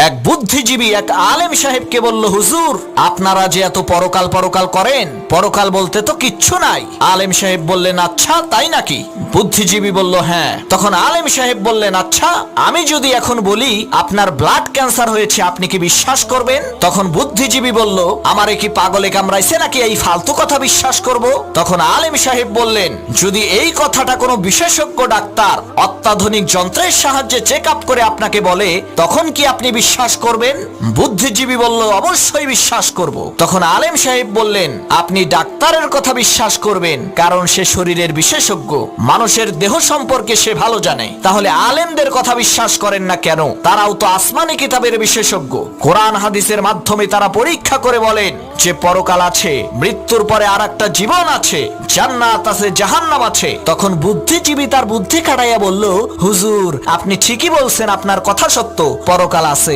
এক বুদ্ধিজীবী এক আলেম সাহেবকে বলল, হুজুর আপনারা যে এত পরকাল পরকাল করেন, পরকাল বলতে তো কিচ্ছু নাই। আলেম সাহেব বললেন, আচ্ছা তাই নাকি? বুদ্ধিজীবী বলল, হ্যাঁ। তখন আলেম সাহেব বললেন, আচ্ছা আমি যদি এখন বলি আপনার ব্লাড ক্যান্সার হয়েছে, আপনি কি বিশ্বাস করবেন? তখন বুদ্ধিজীবী বলল, আমারে কি পাগলে কামড়াইছে নাকি এই ফালতু কথা বিশ্বাস করব? তখন আলেম সাহেব বললেন, যদি এই কথাটা কোনো বিশেষজ্ঞ ডাক্তার অত্যাধুনিক যন্ত্রের সাহায্যে চেক আপ করে আপনাকে বলে, তখন কি আপনি বিশ্বাস করবেন? বুদ্ধিজীবী বলল, অবশ্যই বিশ্বাস করব। তখন আলেম সাহেব বললেন, আপনি ডাক্তারের কথা বিশ্বাস করবেন কারণ সে শরীরের বিশেষজ্ঞ, মানুষের দেহ সম্পর্কে সে ভালো জানে। তাহলে আলেমদের কথা বিশ্বাস করেন না কেন? তারাও তো আসমানি কিতাবের বিশেষজ্ঞ। কোরআন হাদিসের মাধ্যমে তারা পরীক্ষা করে বলেন যে পরকাল আছে, মৃত্যুর পরে আর একটা জীবন আছে, জান্নাত আছে, জাহান্নাম আছে। তখন বুদ্ধিজীবী তার বুদ্ধি খাটাইয়া বলল, হুজুর আপনি ঠিকই বলছেন, আপনার কথা সত্য, পরকাল আছে।